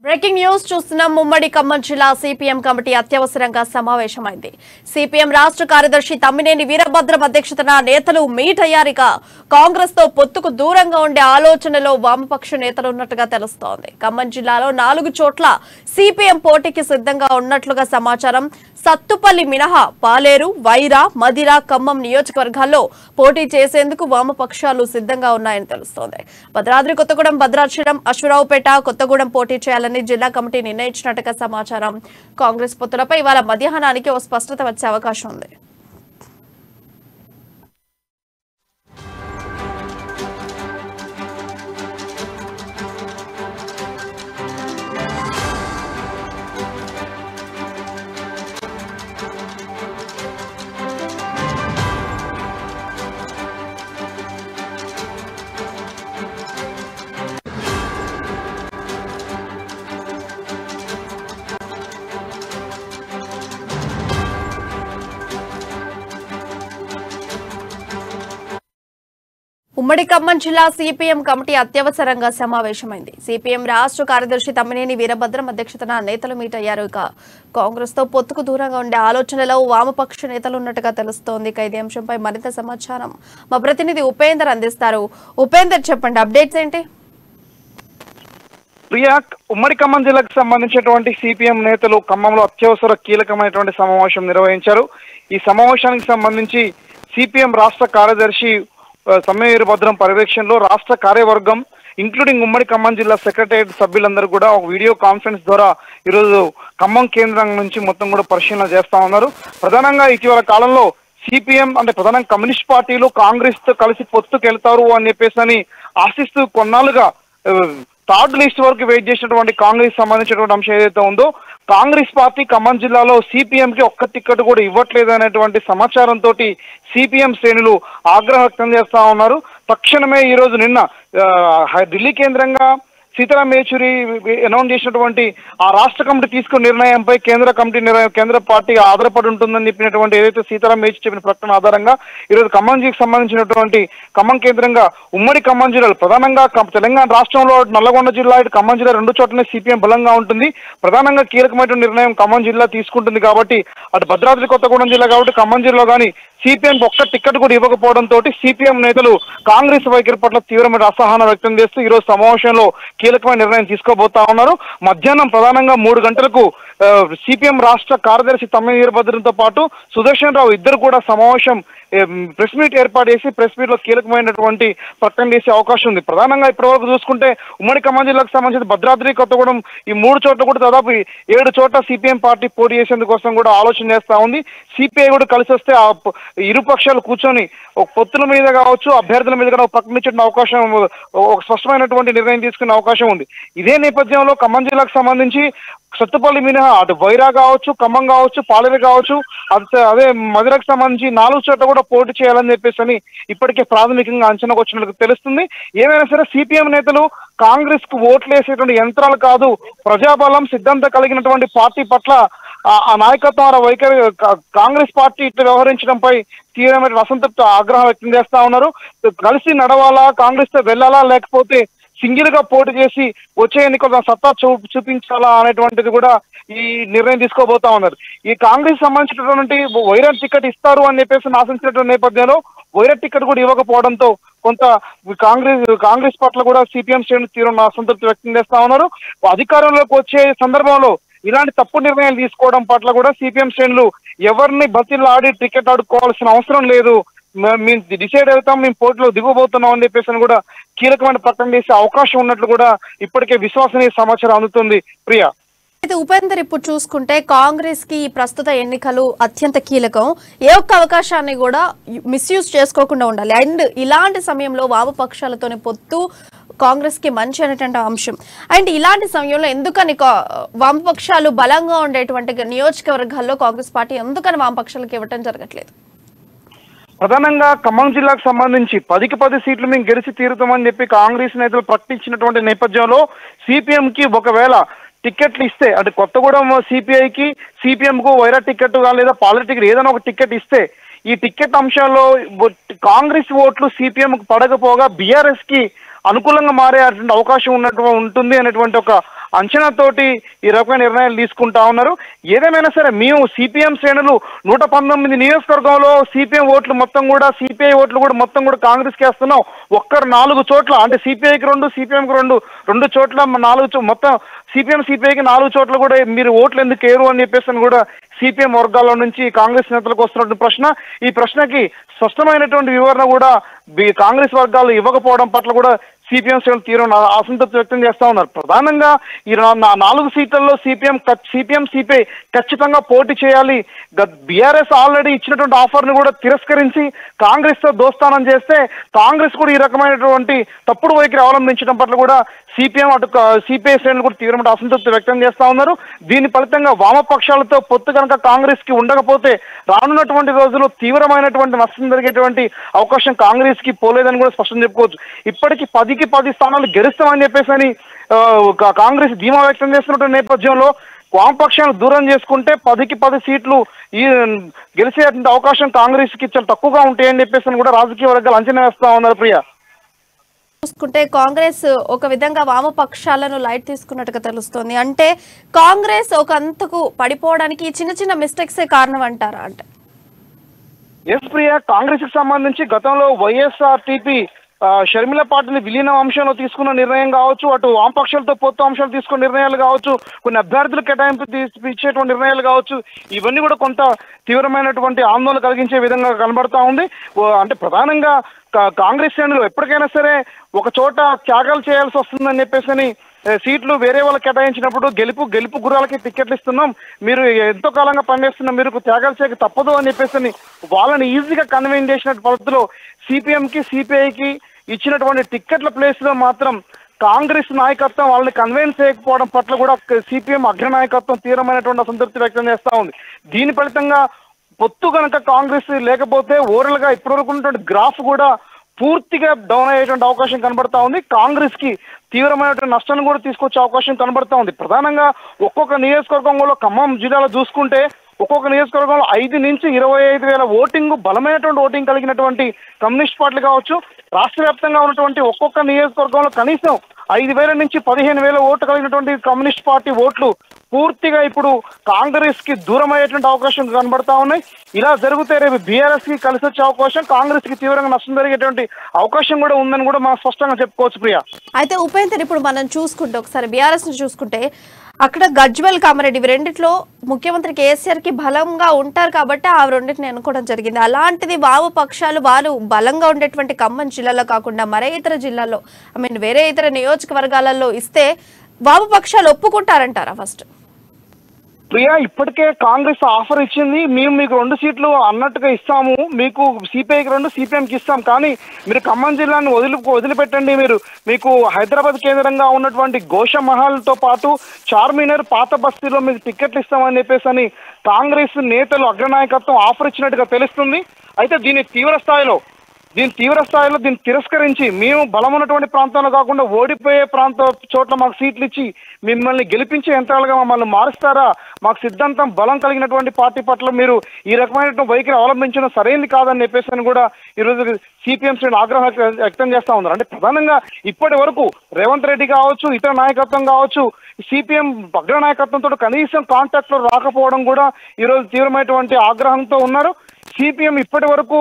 Breaking news చూస్తున్నాం. ఉమ్మడి ఖమ్మం జిల్లా సిపిఎం కమిటీ అత్యవసరంగా సమావేశమైంది. సిపిఎం రాష్ట్ర కార్యదర్శి తమ్మినేని వీరభద్రం అధ్యక్షతన నేతలు మీట్ అయ్యారిగా కాంగ్రెస్ తో పొత్తుకు దూరంగా ఉండే ఆలోచనలో వామపక్ష నేతలు ఉన్నట్టుగా తెలుస్తోంది. ఖమ్మం జిల్లాలో 4 చోట్ల సిపిఎం పోటీకి సిద్ధంగా ఉన్నట్లుగా సమాచారం. సత్తుపల్లి మినహా పాలేరు, వైరా, మదిర, ఖమ్మం నియోజకవర్గాల్లో పోటీ చేసేందుకు వామపక్షాలు సిద్ధంగా ఉన్నాయని తెలుస్తోంది. భద్రాద్రి కొత్తగూడెం, భద్రాచలం, అశ్వరావుపేట, కొత్తగూడెం పోటీ చేయాలని జిల్లా కమిటీ నిర్ణయించినట్టుగా సమాచారం. కాంగ్రెస్ పొత్తులపై ఇవాళ మధ్యాహ్నానికి ఓ స్పష్టత వచ్చే అవకాశం ఉంది. ఉమ్మడి ఖమ్మం జిల్లా సిపిఎం కమిటీ అత్యవసరంగా సమావేశమైంది. సిపిఎం రాష్ట్ర కార్యదర్శి తమ్మినేని వీరభద్రం అధ్యక్షతన నేతలు మీట్ అయ్యారు. ఇక కాంగ్రెస్ తో పొత్తుకు దూరంగా ఉండే ఆలోచనలో వామపక్ష నేతలు ఉన్నట్టుగా తెలుస్తోంది. ఇదే అంశంపై మరింత సమాచారం మా ప్రతినిధి ఉపేందర్ అందిస్తారు. ఉపేందర్, చెప్పండి, అప్డేట్స్ ఏంటి? ప్రియా, ఉమ్మడి ఖమ్మం జిల్లాకు సంబంధించినటువంటి సిపిఎం నేతలు ఖమ్మంలో అత్యవసర కీలకమైనటువంటి సమావేశం నిర్వహించారు. ఈ సమావేశానికి సంబంధించి సిపిఎం రాష్ట్ర కార్యదర్శి తమ్మినేని వీరభద్రం పర్యవేక్షణలో రాష్ట్ర కార్యవర్గం ఇంక్లూడింగ్ ఉమ్మడి ఖమ్మం జిల్లా సెక్రటరియట్ సభ్యులందరూ కూడా ఒక వీడియో కాన్ఫరెన్స్ ద్వారా ఈరోజు ఖమ్మం కేంద్రం నుంచి మొత్తం కూడా పరిశీలన చేస్తా ఉన్నారు. ప్రధానంగా ఇటీవల కాలంలో సిపిఎం అంటే ప్రధానంగా కమ్యూనిస్ట్ పార్టీలు కాంగ్రెస్ తో కలిసి పొత్తుకెళ్తారు అని చెప్పేసి ఆశిస్తూ కొన్నాళ్ళుగా థర్డ్ లిస్ట్ వరకు వెయిట్ చేసినటువంటి కాంగ్రెస్ సంబంధించినటువంటి అంశం ఏదైతే ఉందో, కాంగ్రెస్ పార్టీ ఖమ్మం జిల్లాలో సిపిఎం కి ఒక్క టికెట్ కూడా ఇవ్వట్లేదు అనేటువంటి సమాచారంతో సిపిఎం శ్రేణులు ఆగ్రహం వ్యక్తం చేస్తా ఉన్నారు. తక్షణమే ఈ రోజు నిన్న ఢిల్లీ కేంద్రంగా సీతారాం యేచూరి అనౌన్స్ చేసినటువంటి ఆ రాష్ట్ర కమిటీ తీసుకున్న నిర్ణయంపై కేంద్ర పార్టీ ఆధారపడి ఉంటుందని చెప్పినటువంటి ఏదైతే సీతారాం యేచూరి చెప్పిన ప్రకటన ఆధారంగా ఈరోజు ఖమ్మం జిల్లాకు సంబంధించినటువంటి ఖమ్మం కేంద్రంగా ఉమ్మడి ఖమ్మం జిల్లాలో ప్రధానంగా తెలంగాణ రాష్ట్రంలో నల్లగొండ జిల్లా ఇటు ఖమ్మం జిల్లా 2 చోట్లనే సిపిఎం బలంగా ఉంటుంది. ప్రధానంగా కీలకమైన నిర్ణయం ఖమ్మం జిల్లా తీసుకుంటుంది కాబట్టి అటు భద్రాద్రి కొత్తగూడెం జిల్లా కాబట్టి ఖమ్మం జిల్లాలో కానీ సిపిఎం ఒక్క టికెట్ కూడా ఇవ్వకపోవడంతో సిపిఎం నేతలు కాంగ్రెస్ వైఖరి పట్ల తీవ్రమైన అసహనం వ్యక్తం చేస్తూ ఈరోజు సమావేశంలో కీలకమైన నిర్ణయం తీసుకోబోతా ఉన్నారు. మధ్యాహ్నం ప్రధానంగా 3 గంటలకు సిపిఎం రాష్ట్ర కార్యదర్శి తమ్మినేని వీరభద్రంతో పాటు సుదర్శన్ రావు ఇద్దరు కూడా సమావేశం ప్రెస్ మీట్ ఏర్పాటు చేసి ప్రెస్ మీట్ లో కీలకమైనటువంటి ప్రకటన చేసే అవకాశం ఉంది. ప్రధానంగా ఇప్పటివరకు చూసుకుంటే ఉమ్మడి ఖమ్మం జిల్లాకు సంబంధించిన భద్రాద్రి కొత్తగూడెం ఈ 3 చోట్ల కూడా దాదాపు 7 చోట్ల సిపిఎం పార్టీ పోటీ చేసేందుకోసం కూడా ఆలోచన చేస్తా ఉంది. సిపిఐ కూడా కలిసి వస్తే ఆ ఇరు పక్షాలు కూర్చొని ఒక పొత్తుల మీద కావచ్చు, అభ్యర్థుల మీద కూడా ప్రకటించిన అవకాశం, ఒక స్పష్టమైనటువంటి నిర్ణయం తీసుకునే అవకాశం ఉంది. ఇదే నేపథ్యంలో ఖమ్మం జిల్లాకు సంబంధించి సత్తుపల్లి మినహా అటు వైరా కావచ్చు, ఖమ్మం కావచ్చు, పాలేరు కావచ్చు, అదే మదిరకు సంబంధించి 4 చోట్ల కూడా పోటీ చేయాలని చెప్పేసి ఇప్పటికే ప్రాథమికంగా అంచనాకు వచ్చినట్టు తెలుస్తుంది. ఏమైనా సరే సిపిఎం నేతలు కాంగ్రెస్ కు ఓట్లు వేసేటువంటి యంత్రాలు కాదు, ప్రజాబలం సిద్ధాంతం కలిగినటువంటి పార్టీ పట్ల ఆ నాయకత్వం వైఖరి కాంగ్రెస్ పార్టీ ఇట్లా వ్యవహరించడంపై తీవ్రమైన అసంతృప్తి ఆగ్రహం వ్యక్తం చేస్తా ఉన్నారు. కలిసి నడవాలా, కాంగ్రెస్ తో వెళ్లాలా, లేకపోతే సింగిల్ గా పోటీ చేసి వచ్చే ఎన్నికల సత్తా చూపించాలా అనేటువంటిది కూడా ఈ నిర్ణయం తీసుకోబోతా ఉన్నారు. ఈ కాంగ్రెస్ సంబంధించినటువంటి వైరా టికెట్ ఇస్తారు అని చెప్పేసి ఆశించినటువంటి నేపథ్యంలో వైరా టికెట్ కూడా ఇవ్వకపోవడంతో కొంత కాంగ్రెస్ పట్ల కూడా సిపిఎం శ్రేణులు తీవ్రమైన అసంతృప్తి వ్యక్తం చేస్తా ఉన్నారు. అధికారంలోకి వచ్చే సందర్భంలో ఇలాంటి తప్పు నిర్ణయాలు తీసుకోవడం పట్ల కూడా సిపిఎం శ్రేణులు ఎవరిని బతిలాడి టికెట్ ఆడుకోవాల్సిన అవసరం లేదు, మేము డిసైడ్ అవుతాం, మేము పోటీలో దిగబోతున్నాం అని చెప్పేసి కూడా కీలకమైన ప్రకటన చేసే అవకాశం ఉన్నట్లు కూడా ఇప్పటికే విశ్వసనీయ సమాచారం అందుతుంది. ప్రియా, అయితే ఉపేందర్, ఇప్పుడు చూసుకుంటే కాంగ్రెస్ కి ఈ ప్రస్తుత ఎన్నికలు అత్యంత కీలకం. ఏ ఒక్క అవకాశాన్ని కూడా మిస్యూజ్ చేసుకోకుండా ఉండాలి. అండ్ ఇలాంటి సమయంలో వామపక్షాలతోనే పొత్తు కాంగ్రెస్ కి మంచి అనేటువంటి అంశం. అండ్ ఇలాంటి సమయంలో ఎందుకని వామపక్షాలు బలంగా ఉండేటువంటి నియోజకవర్గాల్లో కాంగ్రెస్ పార్టీ ఎందుకని వామపక్షాలకు ఇవ్వటం జరగట్లేదు? ప్రధానంగా ఖమ్మం జిల్లాకు సంబంధించి 10కి 10 సీట్లు మేము గెలిచి తీరుతామని చెప్పి కాంగ్రెస్ నేతలు ప్రకటించినటువంటి నేపథ్యంలో సిపిఎం కి ఒకవేళ టికెట్లు ఇస్తే, అంటే కొత్తగూడెం సిపిఐకి, సిపిఎం కు వైరా టికెట్ లేదా పాలిటిక్ టికెట్ ఏదైనా ఒక టికెట్ ఇస్తే ఈ టికెట్ అంశాల్లో కాంగ్రెస్ ఓట్లు సిపిఎం కు పడకపోగా బీఆర్ఎస్ కి అనుకూలంగా మారే అవకాశం ఉంటుంది అనేటువంటి ఒక అంచనాతోటి ఈ రకమైన నిర్ణయాలు తీసుకుంటా ఉన్నారు. ఏదేమైనా సరే మేము సిపిఎం శ్రేణులు 119 నియోజకవర్గంలో సిపిఎం ఓట్లు మొత్తం కూడా సిపిఐ ఓట్లు కూడా మొత్తం కూడా కాంగ్రెస్కి వేస్తున్నాం. ఒక్కరు 4 చోట్ల అంటే సిపిఐకి 2 సిపిఎంకి 2 చోట్ల 4 మొత్తం సిపిఎం సిపిఐకి 4 చోట్ల కూడా మీరు ఓట్లు ఎందుకు వేయరు అని చెప్పేసి కూడా సిపిఎం వర్గాల నుంచి కాంగ్రెస్ నేతలకు వస్తున్నటువంటి ప్రశ్న. ఈ ప్రశ్నకి స్పష్టమైనటువంటి వివరణ కూడా కాంగ్రెస్ వర్గాలు ఇవ్వకపోవడం పట్ల కూడా సిపిఎం శ్రేణులు తీవ్ర అసంతృప్తి వ్యక్తం చేస్తా ఉన్నారు. ప్రధానంగా ఈ 4 సీట్లలో సిపిఎం సిపిఐ ఖచ్చితంగా పోటీ చేయాలి. బీఆర్ఎస్ ఆల్రెడీ ఇచ్చినటువంటి ఆఫర్ ను కూడా తిరస్కరించి కాంగ్రెస్ తో దోస్తానం చేస్తే కాంగ్రెస్ కూడా ఈ రకమైనటువంటి తప్పుడు వైఖరి అవలంబించడం పట్ల కూడా సిపిఎం అటు సిపిఐ శ్రేణులు కూడా తీవ్రమైన అసంతృప్తి వ్యక్తం చేస్తా ఉన్నారు. దీని ఫలితంగా వామపక్షాలతో పొత్తు కనుక కాంగ్రెస్ కి ఉండకపోతే రానున్నటువంటి రోజుల్లో తీవ్రమైనటువంటి నష్టం జరిగేటువంటి అవకాశం కాంగ్రెస్ కి పోలేదని కూడా స్పష్టం చెప్పుకోవచ్చు. ఇప్పటికీ 10కి 10 స్థానాలు గెలుస్తామని చెప్పేసి కాంగ్రెస్ ధీమా వ్యక్తం చేస్తున్నటువంటి నేపథ్యంలో వామపక్షాలను దూరం చేసుకుంటే 10కి 10 సీట్లు ఈ గెలిచేటువంటి అవకాశం కాంగ్రెస్ కి చాలా తక్కువగా ఉంటాయని చెప్పేసి కూడా రాజకీయ వర్గాలు అంచనా వేస్తా ఉన్నారు. ప్రియా, చూసుకుంటే కాంగ్రెస్ ఒక విధంగా వామపక్షాలను లైట్ తీసుకున్నట్టుగా తెలుస్తోంది. అంటే కాంగ్రెస్ ఒక అంతకు పడిపోవడానికి చిన్న చిన్న మిస్టేక్సే కారణం అంటారా? అంటే ఎస్ ప్రియా, కాంగ్రెస్ కి సంబంధించి గతంలో వైఎస్ఆర్టీపీ షర్మిల పార్టీని విలీనం అంశంలో తీసుకున్న నిర్ణయం కావచ్చు, అటు వామపక్షాలతో పొత్తు అంశాలు తీసుకున్న నిర్ణయాలు కావచ్చు, కొన్ని అభ్యర్థులు కేటాయింపు ఇచ్చేటువంటి నిర్ణయాలు కావచ్చు, ఇవన్నీ కూడా కొంత తీవ్రమైనటువంటి ఆందోళన కలిగించే విధంగా కనబడతా ఉంది. అంటే ప్రధానంగా కాంగ్రెస్ శ్రేణులు ఎప్పటికైనా సరే ఒక చోట త్యాగాలు చేయాల్సి వస్తుందని చెప్పేసి సీట్లు వేరే వాళ్ళకి కేటాయించినప్పుడు గెలుపు గుర్రాలకి టికెట్లు ఇస్తున్నాం, మీరు ఎంతో కాలంగా పనిచేస్తున్నాం, మీరు త్యాగాలు చేయక తప్పదు అని చెప్పేసి వాళ్ళని ఈజీగా కన్వీన్ చేసిన పద్ధతిలో సిపిఎంకి సిపిఐకి ఇచ్చినటువంటి టిక్కెట్ల ప్లేస్ లో మాత్రం కాంగ్రెస్ నాయకత్వం వాళ్ళని కన్వీన్స్ చేయకపోవడం పట్ల కూడా సిపిఎం అగ్రనాయకత్వం తీవ్రమైనటువంటి అసంతృప్తి వ్యక్తం చేస్తా ఉంది. దీని ఫలితంగా పొత్తు కనుక కాంగ్రెస్ లేకపోతే ఓవరాల్ గా ఇప్పటివరకు ఉన్నటువంటి గ్రాఫ్ కూడా పూర్తిగా డౌన్ అయ్యేటువంటి అవకాశం కనబడతా ఉంది. కాంగ్రెస్ కి తీవ్రమైనటువంటి నష్టాన్ని కూడా తీసుకొచ్చే అవకాశం కనబడతా ఉంది. ప్రధానంగా ఒక్కొక్క నియోజకవర్గంలో ఖమ్మం జిల్లాలో చూసుకుంటే ఒక్కొక్క నియోజకవర్గంలో 5 నుంచి 25,000 ఓటింగ్ బలమైనటువంటి ఓటింగ్ కలిగినటువంటి కమ్యూనిస్ట్ పార్టీలు కావచ్చు, రాష్ట్ర వ్యాప్తంగా ఉన్నటువంటి ఒక్కొక్క నియోజకవర్గంలో కనీసం 5,000 నుంచి 15,000 ఓట్లు కలిగినటువంటి కమ్యూనిస్ట్ పార్టీ ఓట్లు పూర్తిగా ఇప్పుడు కాంగ్రెస్ కి దూరం అయ్యేటువంటి అవకాశం కనబడతా ఉన్నాయి. ఇలా జరిగితే రేపు బీఆర్ఎస్ కి కలిసి వచ్చే అవకాశం, కాంగ్రెస్ కి తీవ్రంగా నష్టం జరిగేటువంటి అవకాశం కూడా ఉందని కూడా మనం స్పష్టంగా చెప్పుకోవచ్చు. ప్రియా, అయితే ఉపేందర్, ఇప్పుడు మనం చూసుకుంటే ఒకసారి బీఆర్ఎస్ ని చూసుకుంటే అక్కడ గజ్వెల్ కామారెడ్డి ఇవి రెండిట్లో ముఖ్యమంత్రి కేసీఆర్ కి బలంగా ఉంటారు కాబట్టి ఆ రెండింటిని ఎన్నుకోవడం జరిగింది. అలాంటిది వామపక్షాలు వారు బలంగా ఉండేటువంటి ఖమ్మం జిల్లాలో కాకుండా మరే ఇతర జిల్లాల్లో వేరే ఇతర నియోజకవర్గాలలో ఇస్తే వామపక్షాలు ఒప్పుకుంటారంటారా? ఫస్ట్ ప్రియా, ఇప్పటికే కాంగ్రెస్ ఆఫర్ ఇచ్చింది, మేము మీకు 2 సీట్లు అన్నట్టుగా ఇస్తాము, మీకు సిపిఐకి 2 సిపిఎంకి ఇస్తాం, కానీ మీరు ఖమ్మం జిల్లాను వదిలిపెట్టండి, మీకు హైదరాబాద్ కేంద్రంగా ఉన్నటువంటి గోషమహల్ తో పాటు చార్మినార్ పాత బస్తీలో మీకు టికెట్లు ఇస్తామని చెప్పేసి కాంగ్రెస్ నేతలు అగ్రనాయకత్వం ఆఫర్ ఇచ్చినట్టుగా తెలుస్తుంది. అయితే దీన్ని తీవ్ర స్థాయిలో దీన్ని తిరస్కరించి మేము బలం ఉన్నటువంటి ప్రాంతంలో కాకుండా ఓడిపోయే చోట్ల మాకు సీట్లు ఇచ్చి మిమ్మల్ని గెలిపించే యంత్రాలుగా మమ్మల్ని మారుస్తారా, మాకు సిద్ధాంతం బలం కలిగినటువంటి పార్టీ పట్ల మీరు ఈ రకమైనటువంటి వైఖరి అవలంబించడం సరైనది కాదని చెప్పేసి కూడా ఈరోజు సిపిఎం శ్రేణులు ఆగ్రహం వ్యక్తం చేస్తా ఉన్నారు. అంటే ప్రధానంగా ఇప్పటి వరకు రేవంత్ రెడ్డి కావచ్చు, ఇతర నాయకత్వం కావచ్చు, సిపిఎం అగ్ర నాయకత్వంతో కనీసం కాంటాక్ట్ లో రాకపోవడం కూడా ఈరోజు తీవ్రమైనటువంటి ఆగ్రహంతో ఉన్నారు. సిపిఎం ఇప్పటి వరకు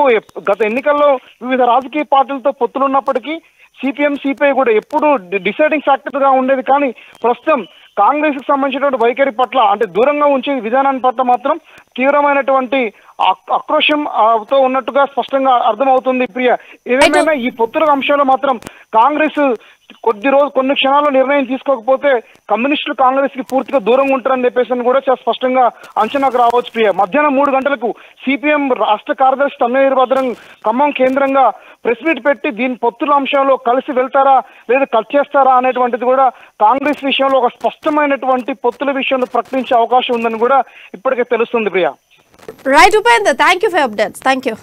గత ఎన్నికల్లో వివిధ రాజకీయ పార్టీలతో పొత్తులున్నప్పటికీ సిపిఎం సిపిఐ కూడా ఎప్పుడు డిసైడింగ్ ఫ్యాక్టర్ గా ఉండేది, కానీ ప్రస్తుతం కాంగ్రెస్ కి సంబంధించినటువంటి వైఖరి పట్ల అంటే దూరంగా ఉంచే విధానాన్ని పట్ల మాత్రం తీవ్రమైనటువంటి ఆక్రోశం తో ఉన్నట్టుగా స్పష్టంగా అర్థమవుతుంది. ప్రియ, ఏదేమైనా ఈ పొత్తుల అంశంలో మాత్రం కాంగ్రెస్ కొన్ని క్షణాల్లో నిర్ణయం తీసుకోకపోతే కమ్యూనిస్టులు కాంగ్రెస్ కి పూర్తిగా దూరంగా ఉంటారని చెప్పేసి కూడా చాలా స్పష్టంగా అంచనాకు రావచ్చు. ప్రియ, మధ్యాహ్నం 3 గంటలకు సిపిఎం రాష్ట్ర కార్యదర్శి తమ్మినేని భద్రం ఖమ్మం కేంద్రంగా ప్రెస్ మీట్ పెట్టి దీని పొత్తుల అంశంలో కలిసి వెళ్తారా లేదా కట్ చేస్తారా అనేటువంటిది కూడా కాంగ్రెస్ విషయంలో ఒక స్పష్టమైనటువంటి పొత్తుల విషయంలో ప్రకటించే అవకాశం ఉందని కూడా ఇప్పటికే తెలుస్తుంది. Priya, right Upender, thank you for updates. Thank you.